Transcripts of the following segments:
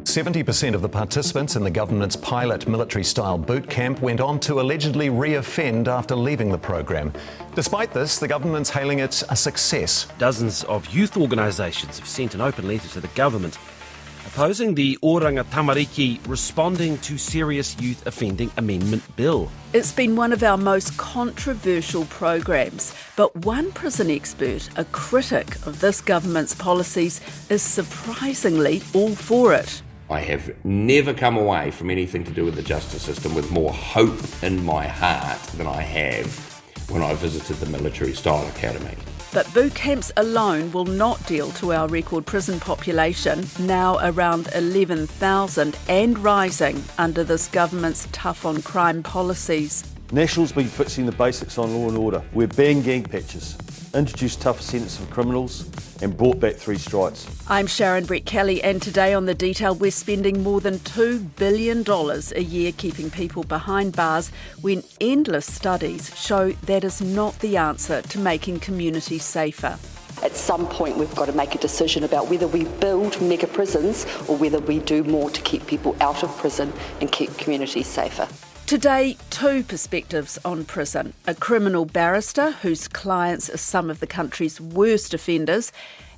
70% of the participants in the government's pilot military-style boot camp went on to allegedly re-offend after leaving the program. Despite this, the government's hailing it a success. Dozens of youth organisations have sent an open letter to the government opposing the Oranga Tamariki Responding to Serious Youth Offending Amendment Bill. It's been one of our most controversial programs, but one prison expert, a critic of this government's policies, is surprisingly all for it. I have never come away from anything to do with the justice system with more hope in my heart than I have when I visited the Military Style Academy. But boot camps alone will not deal to our record prison population, now around 11,000 and rising under this government's tough on crime policies. National's been fixing the basics on law and order. We've banned gang patches, introduced tougher sentences for criminals and brought back 3 strikes. I'm Sharon Brett Kelly, and today on The Detail we're spending more than $2 billion a year keeping people behind bars when endless studies show that is not the answer to making communities safer. At some point we've got to make a decision about whether we build mega prisons or whether we do more to keep people out of prison and keep communities safer. Today, 2 perspectives on prison. A criminal barrister whose clients are some of the country's worst offenders,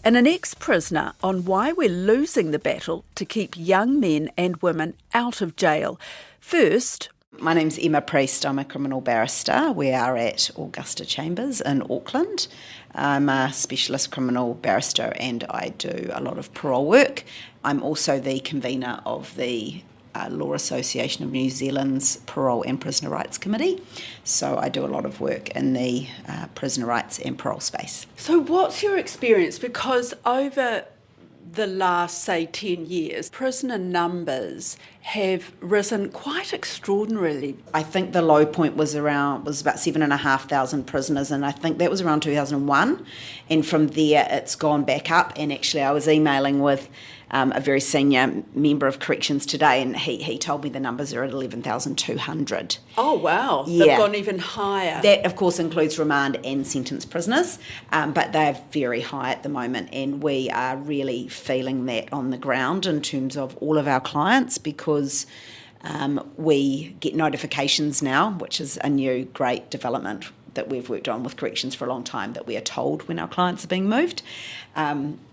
and an ex-prisoner on why we're losing the battle to keep young men and women out of jail. First, my name's Emma Priest. I'm a criminal barrister. We are at Augusta Chambers in Auckland. I'm a specialist criminal barrister and I do a lot of parole work. I'm also the convener of the Law Association of New Zealand's Parole and Prisoner Rights Committee. So I do a lot of work in the prisoner rights and parole space. So what's your experience? Because over the last, say, 10 years, prisoner numbers have risen quite extraordinarily. I think the low point was about 7,500 prisoners, and I think that was around 2001. And from there, it's gone back up. And actually, I was emailing with a very senior member of corrections today, and he told me the numbers are at 11,200. Oh, wow. Yeah. They've gone even higher. That, of course, includes remand and sentence prisoners, but they're very high at the moment, and we are really feeling that on the ground in terms of all of our clients, because we get notifications now, which is a new great development that we've worked on with corrections for a long time, that we are told when our clients are being moved.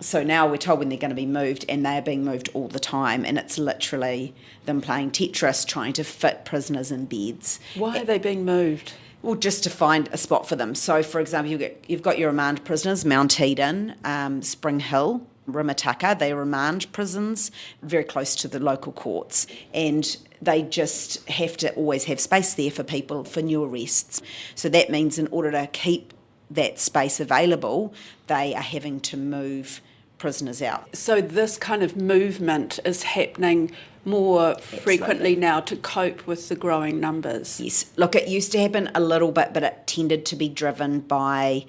So now we're told when they're going to be moved, and they are being moved all the time, and it's literally them playing Tetris trying to fit prisoners in beds. Why are they being moved? Well, just to find a spot for them. So, for example, you've got your remand prisoners, Mount Eden, Spring Hill, Rimataka. They're remand prisons very close to the local courts, and they just have to always have space there for people for new arrests. So that means in order to keep that space available, they are having to move prisoners out. So this kind of movement is happening more frequently now to cope with the growing numbers. Yes. Look, it used to happen a little bit, but it tended to be driven by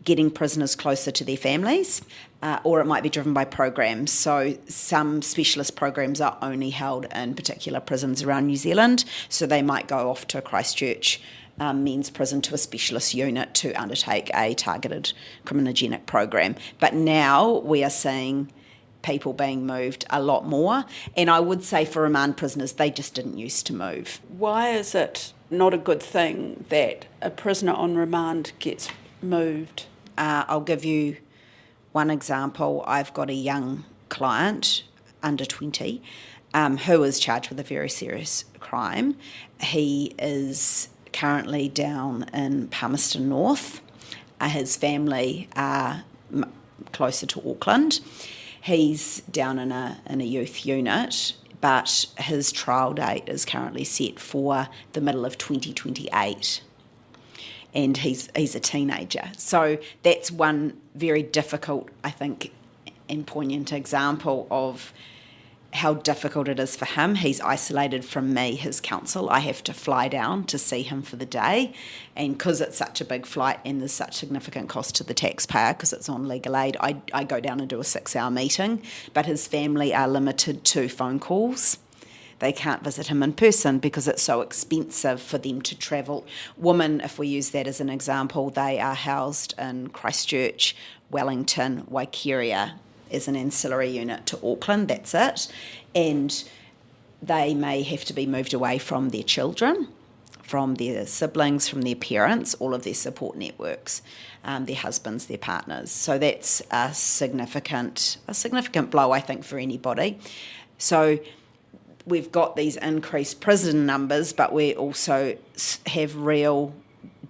getting prisoners closer to their families, or it might be driven by programs. So some specialist programs are only held in particular prisons around New Zealand, so they might go off to Christchurch men's prison to a specialist unit to undertake a targeted criminogenic program. But now we are seeing people being moved a lot more, and I would say for remand prisoners, they just didn't used to move. Why is it not a good thing that a prisoner on remand gets moved? I'll give you one example. I've got a young client, under 20, who is charged with a very serious crime. He is currently down in Palmerston North. His family are closer to Auckland. He's down in a youth unit, but his trial date is currently set for the middle of 2028. And he's a teenager. So that's one very difficult, I think, and poignant example of how difficult it is for him. He's isolated from me, his counsel. I have to fly down to see him for the day. And because it's such a big flight and there's such significant cost to the taxpayer because it's on legal aid, I go down and do a 6-hour meeting. But his family are limited to phone calls. They can't visit him in person because it's so expensive for them to travel. Women, if we use that as an example, they are housed in Christchurch, Wellington, Waikeria, as an ancillary unit to Auckland, that's it. And they may have to be moved away from their children, from their siblings, from their parents, all of their support networks, their husbands, their partners. So that's a significant blow, I think, for anybody. So we've got these increased prison numbers, but we also have real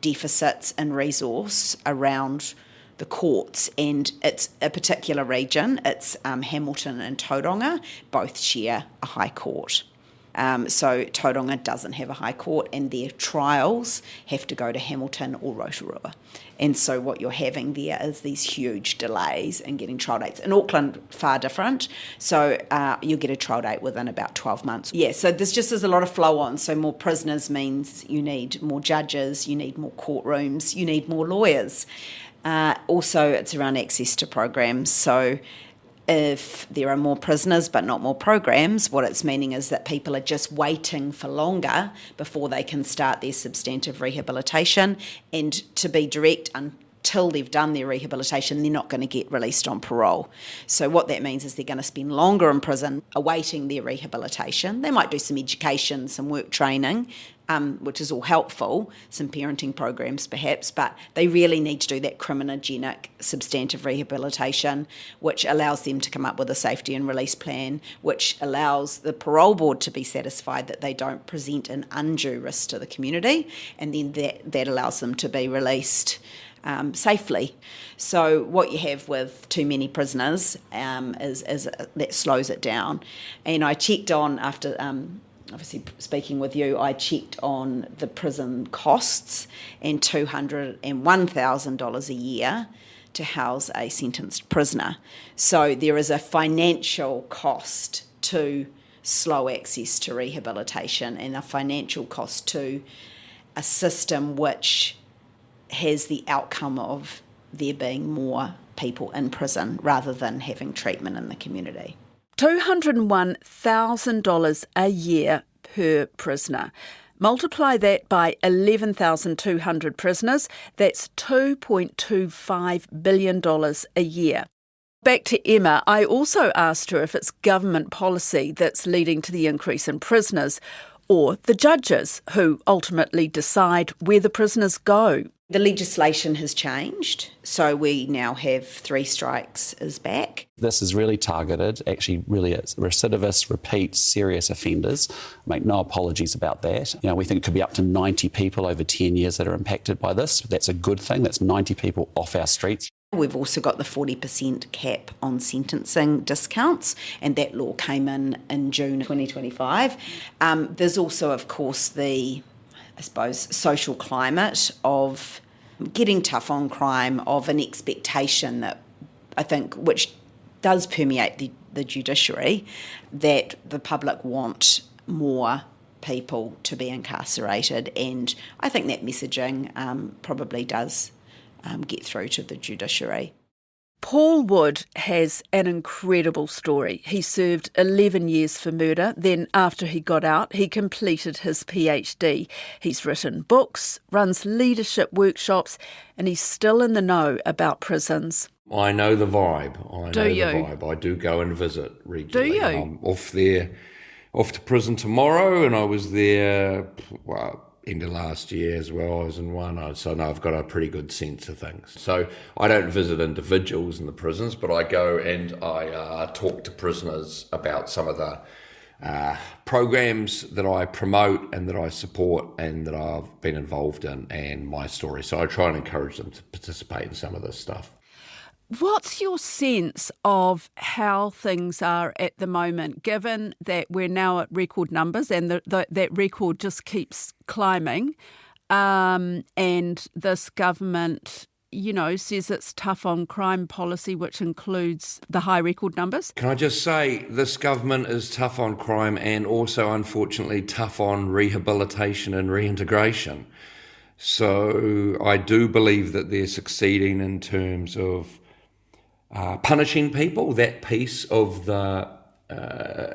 deficits in resource around the courts, and it's a particular region. It's Hamilton and Tauranga, both share a high court. So Tauranga doesn't have a high court, and their trials have to go to Hamilton or Rotorua. And so what you're having there is these huge delays in getting trial dates. In Auckland, far different. So you'll get a trial date within about 12 months. Yeah, so there's a lot of flow on. So more prisoners means you need more judges, you need more courtrooms, you need more lawyers. Also, it's around access to programs. So if there are more prisoners but not more programs, what it's meaning is that people are just waiting for longer before they can start their substantive rehabilitation. And to be direct, until they've done their rehabilitation, they're not going to get released on parole. So what that means is they're going to spend longer in prison awaiting their rehabilitation. They might do some education, some work training, which is all helpful, some parenting programs perhaps, but they really need to do that criminogenic substantive rehabilitation, which allows them to come up with a safety and release plan, which allows the parole board to be satisfied that they don't present an undue risk to the community, and then that allows them to be released safely. So what you have with too many prisoners is that slows it down. And I checked on, after obviously speaking with you, I checked on the prison costs, and $201,000 a year to house a sentenced prisoner. So there is a financial cost to slow access to rehabilitation, and a financial cost to a system which has the outcome of there being more people in prison rather than having treatment in the community. $201,000 a year per prisoner. Multiply that by 11,200 prisoners, that's $2.25 billion a year. Back to Emma, I also asked her if it's government policy that's leading to the increase in prisoners, or the judges who ultimately decide where the prisoners go. The legislation has changed, so we now have 3 strikes is back. This is really targeted, actually really it's recidivist, repeat, serious offenders. Make no apologies about that. We think it could be up to 90 people over 10 years that are impacted by this. That's a good thing. That's 90 people off our streets. We've also got the 40% cap on sentencing discounts, and that law came in June 2025. There's also, of course, the social climate of getting tough on crime, of an expectation that I think, which does permeate the judiciary, that the public want more people to be incarcerated, and I think that messaging probably does get through to the judiciary. Paul Wood has an incredible story. He served 11 years for murder. Then after he got out, he completed his PhD. He's written books, runs leadership workshops, and he's still in the know about prisons. I know the vibe. I do go and visit regularly. Do you? I'm off to prison tomorrow, and I was there, end of last year as well. I was in one, so no, I've got a pretty good sense of things. So I don't visit individuals in the prisons, but I go and I talk to prisoners about some of the programs that I promote and that I support and that I've been involved in, and my story. So I try and encourage them to participate in some of this stuff. What's your sense of how things are at the moment, given that we're now at record numbers and that record just keeps climbing, and this government, says it's tough on crime policy, which includes the high record numbers? Can I just say this government is tough on crime and also, unfortunately, tough on rehabilitation and reintegration. So I do believe that they're succeeding in terms of punishing people, that piece of the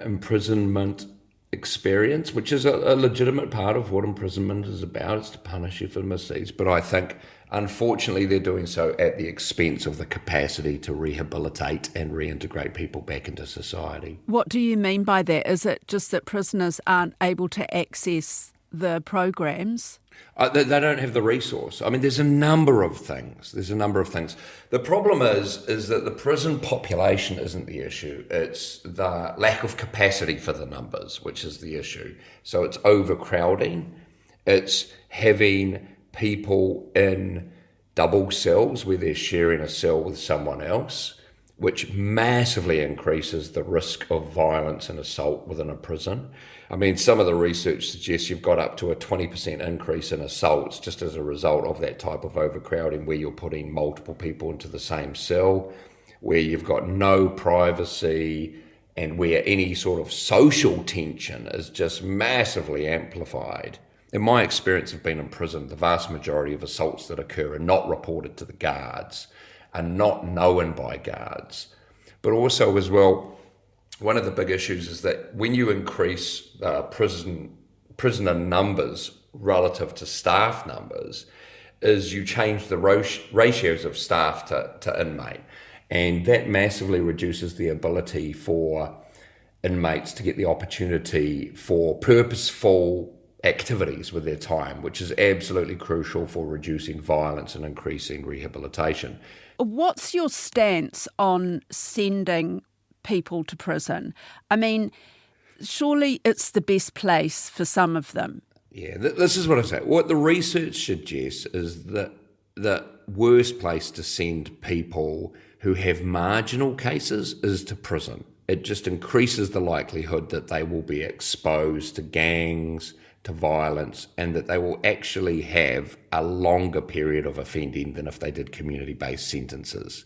imprisonment experience, which is a legitimate part of what imprisonment is about, is to punish you for misdeeds. But I think Unfortunately, they're doing so at the expense of the capacity to rehabilitate and reintegrate people back into society. What do you mean by that? Is it just that prisoners aren't able to access the programs? They don't have the resource. I mean, there's a number of things. The problem is that the prison population isn't the issue. It's the lack of capacity for the numbers, which is the issue. So it's overcrowding. It's having people in double cells where they're sharing a cell with someone else, which massively increases the risk of violence and assault within a prison. I mean, some of the research suggests you've got up to a 20% increase in assaults just as a result of that type of overcrowding, where you're putting multiple people into the same cell, where you've got no privacy, and where any sort of social tension is just massively amplified. In my experience of being in prison, the vast majority of assaults that occur are not reported to the guards, are not known by guards. But also as well, one of the big issues is that when you increase prisoner numbers relative to staff numbers, is you change the ratios of staff to inmate. And that massively reduces the ability for inmates to get the opportunity for purposeful activities with their time, which is absolutely crucial for reducing violence and increasing rehabilitation. What's your stance on sending people to prison? I mean, surely it's the best place for some of them. Yeah, this is what I say. What the research suggests is that the worst place to send people who have marginal cases is to prison. It just increases the likelihood that they will be exposed to gangs, to violence, and that they will actually have a longer period of offending than if they did community-based sentences.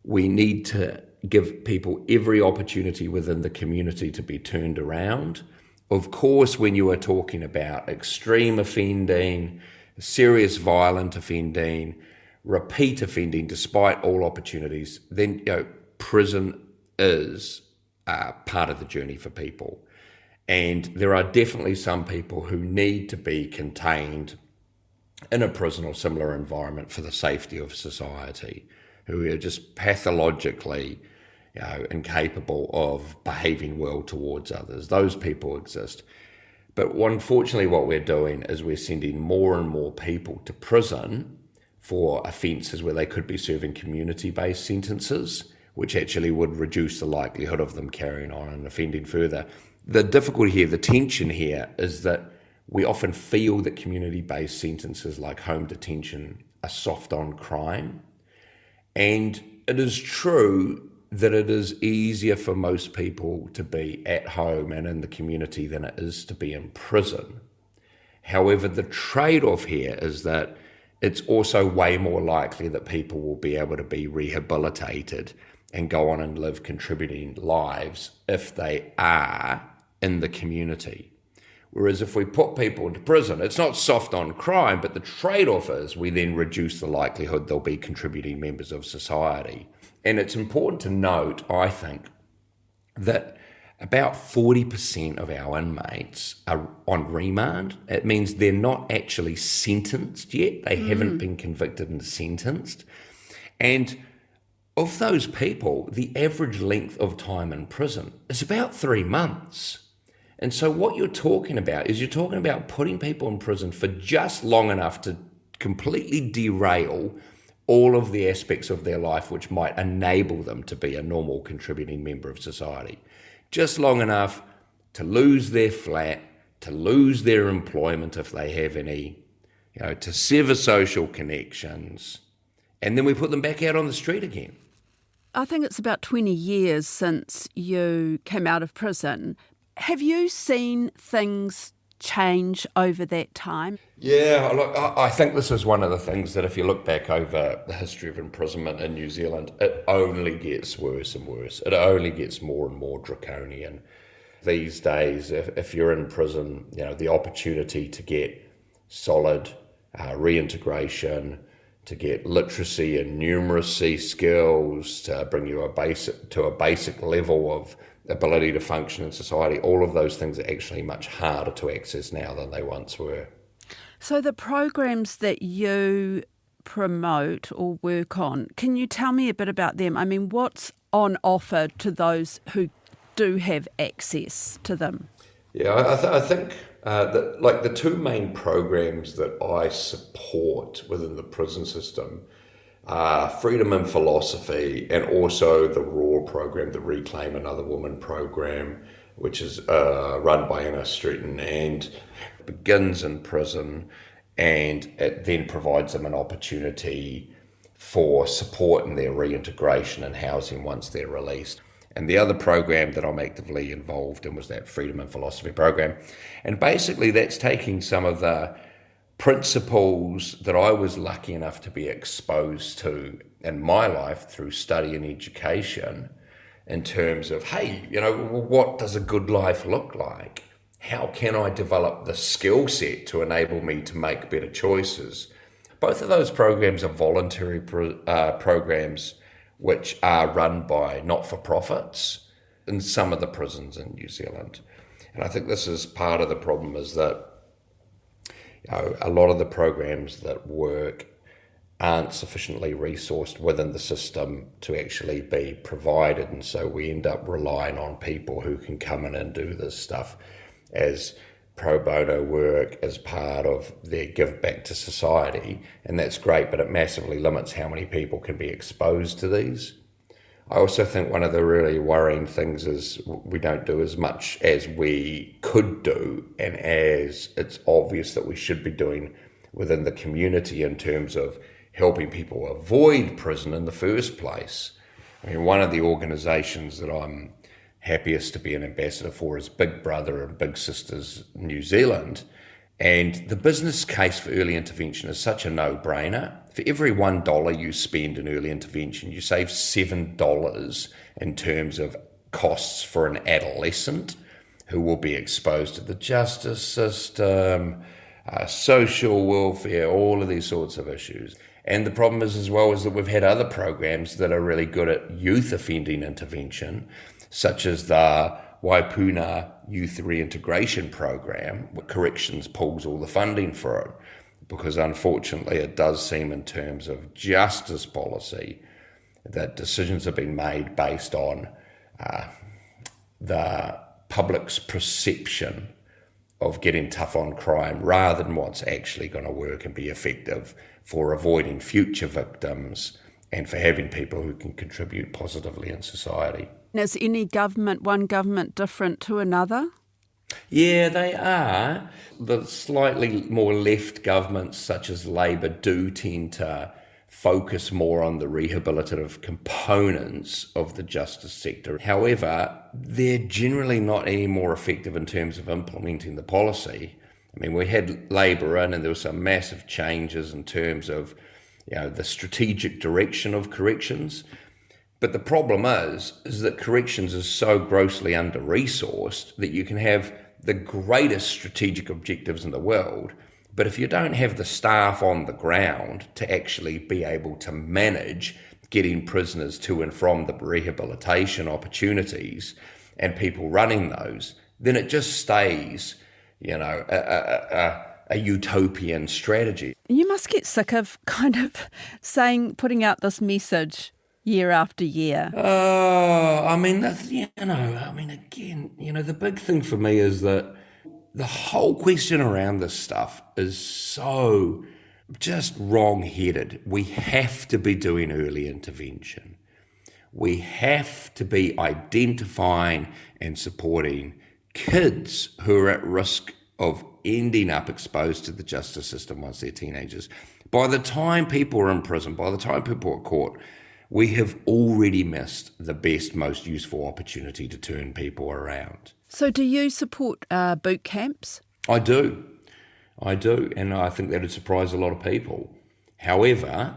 We need to give people every opportunity within the community to be turned around. Of course, when you are talking about extreme offending, serious violent offending, repeat offending despite all opportunities, then prison is part of the journey for people. And there are definitely some people who need to be contained in a prison or similar environment for the safety of society, who are just pathologically incapable of behaving well towards others. Those people exist. But unfortunately what we're doing is we're sending more and more people to prison for offences where they could be serving community-based sentences, which actually would reduce the likelihood of them carrying on and offending further. The difficulty here, the tension here, is that we often feel that community-based sentences like home detention are soft on crime. And it is true that it is easier for most people to be at home and in the community than it is to be in prison. However, the trade-off here is that it's also way more likely that people will be able to be rehabilitated and go on and live contributing lives if they are in the community. Whereas if we put people into prison, it's not soft on crime, but the trade-off is we then reduce the likelihood they'll be contributing members of society. And it's important to note, I think, that about 40% of our inmates are on remand. It means they're not actually sentenced yet. They haven't been convicted and sentenced. And of those people, the average length of time in prison is about 3 months. And so what you're talking about putting people in prison for just long enough to completely derail all of the aspects of their life which might enable them to be a normal contributing member of society. Just long enough to lose their flat, to lose their employment if they have any, to sever social connections, and then we put them back out on the street again. I think it's about 20 years since you came out of prison. Have you seen things change over that time? Yeah, look, I think this is one of the things that if you look back over the history of imprisonment in New Zealand, it only gets worse and worse. It only gets more and more draconian. These days, if you're in prison, the opportunity to get solid reintegration, to get literacy and numeracy skills, to bring you to a basic level of ability to function in society, all of those things are actually much harder to access now than they once were. So the programs that you promote or work on. Can you tell me a bit about them? I mean, what's on offer to those who do have access to them? Yeah, I think that like the two main programs that I support within the prison system are Freedom and Philosophy, and also the RAW program, the Reclaim Another Woman program, which is run by Anna Streeton, and begins in prison, and it then provides them an opportunity for support in their reintegration and housing once they're released. And the other program that I'm actively involved in was that Freedom and Philosophy program. And basically that's taking some of the principles that I was lucky enough to be exposed to in my life through study and education, in terms of, hey, what does a good life look like? How can I develop the skill set to enable me to make better choices? Both of those programs are voluntary programs which are run by not-for-profits in some of the prisons in New Zealand. And I think this is part of the problem, is that a lot of the programs that work aren't sufficiently resourced within the system to actually be provided, and so we end up relying on people who can come in and do this stuff as pro bono work as part of their give back to society, and that's great, but it massively limits how many people can be exposed to these. I also think one of the really worrying things is we don't do as much as we could do, and as it's obvious that we should be doing within the community in terms of helping people avoid prison in the first place. I mean, one of the organisations that I'm happiest to be an ambassador for is Big Brother and Big Sisters New Zealand. And the business case for early intervention is such a no-brainer. For every $1 you spend in early intervention, you save $7 in terms of costs for an adolescent who will be exposed to the justice system, social welfare, all of these sorts of issues. And the problem is, as well, is that we've had other programs that are really good at youth offending intervention, such as the Waipuna Youth Reintegration Program, where Corrections pulls all the funding for it, because unfortunately it does seem, in terms of justice policy, that decisions have been made based on the public's perception of getting tough on crime rather than what's actually going to work and be effective for avoiding future victims and for having people who can contribute positively in society. Is any one government different to another? Yeah, they are. The slightly more left governments, such as Labour, do tend to focus more on the rehabilitative components of the justice sector. However, they're generally not any more effective in terms of implementing the policy. I mean, we had Labour in, and there were some massive changes in terms of, the strategic direction of corrections. But the problem is that corrections is so grossly under-resourced that you can have the greatest strategic objectives in the world, but if you don't have the staff on the ground to actually be able to manage getting prisoners to and from the rehabilitation opportunities and people running those, then it just stays, a utopian strategy. You must get sick of kind of putting out this message year after year. The big thing for me is that the whole question around this stuff is so just wrong-headed. We have to be doing early intervention. We have to be identifying and supporting kids who are at risk of ending up exposed to the justice system once they're teenagers. By the time people are in prison, by the time people are caught, we have already missed the best, most useful opportunity to turn people around. So do you support boot camps? I do, and I think that would surprise a lot of people. However,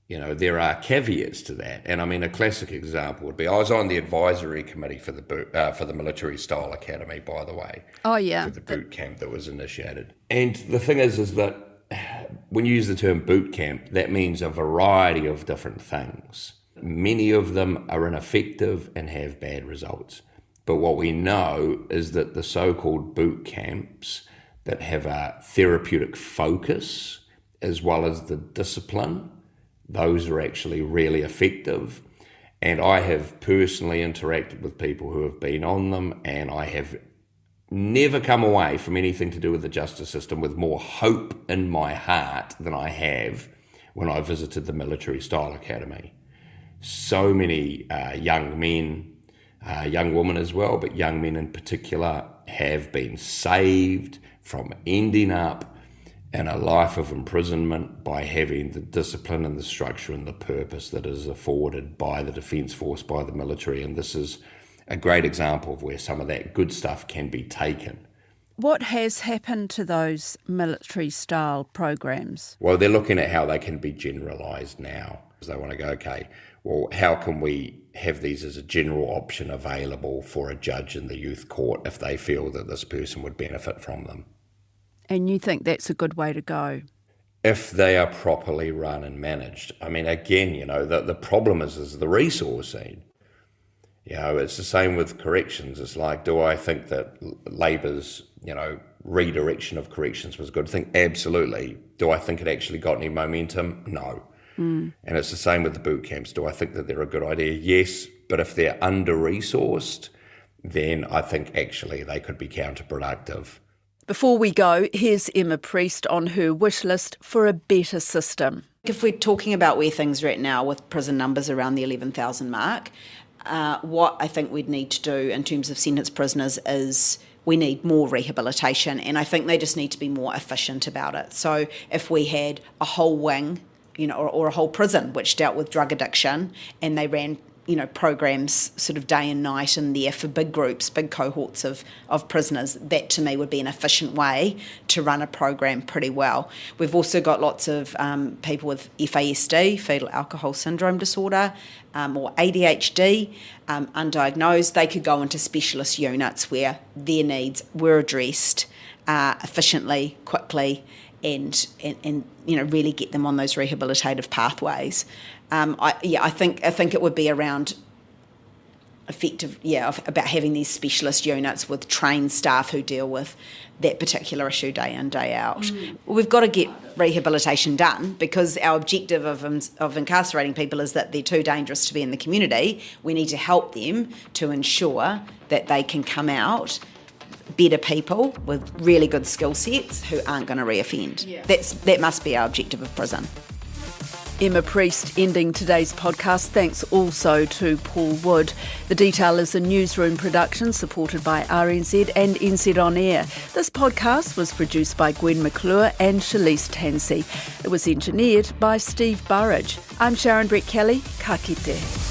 there are caveats to that, and I mean, a classic example would be, I was on the advisory committee for the Military Style Academy, by the way. Oh, yeah. For the boot camp that was initiated. And the thing is that when you use the term boot camp, that means a variety of different things. Many of them are ineffective and have bad results. But what we know is that the so-called boot camps that have a therapeutic focus as well as the discipline. Those are actually really effective. And I have personally interacted with people who have been on them, and I have never come away from anything to do with the justice system with more hope in my heart than I have when I visited the Military Style Academy. So many young men, young women as well, but young men in particular, have been saved from ending up in a life of imprisonment by having the discipline and the structure and the purpose that is afforded by the Defence Force, by the military. And this is a great example of where some of that good stuff can be taken. What has happened to those military-style programs? Well, they're looking at how they can be generalised now. They want to go, okay, well, how can we have these as a general option available for a judge in the youth court if they feel that this person would benefit from them? And you think that's a good way to go? If they are properly run and managed. I mean, again, the problem is the resourcing. It's the same with corrections. It's like, do I think that Labor's, redirection of corrections was a good thing? Absolutely. Do I think it actually got any momentum? No. And it's the same with the boot camps. Do I think that they're a good idea? Yes. But if they're under-resourced, then I think actually they could be counterproductive. Before we go, here's Emma Priest on her wish list for a better system. If we're talking about where things are at now with prison numbers around the 11,000 mark, what I think we'd need to do in terms of sentenced prisoners is we need more rehabilitation, and I think they just need to be more efficient about it. So if we had a whole wing, or a whole prison which dealt with drug addiction, and they ran programs sort of day and night in there for big groups, big cohorts of prisoners, that to me would be an efficient way to run a program pretty well. We've also got lots of people with FASD, fetal alcohol syndrome disorder, or ADHD, undiagnosed. They could go into specialist units where their needs were addressed efficiently, quickly, and really get them on those rehabilitative pathways. I think it would be around about having these specialist units with trained staff who deal with that particular issue day in, day out. We've got to get rehabilitation done, because our objective of incarcerating people is that they're too dangerous to be in the community. We need to help them to ensure that they can come out better people with really good skill sets who aren't going to reoffend. That must be our objective of prison. Emma Priest ending today's podcast. Thanks also to Paul Wood. The Detail is a newsroom production supported by RNZ and NZ On Air. This podcast was produced by Gwen McClure and Shalise Tansey. It was engineered by Steve Burridge. I'm Sharon Brett Kelly. Ka kite.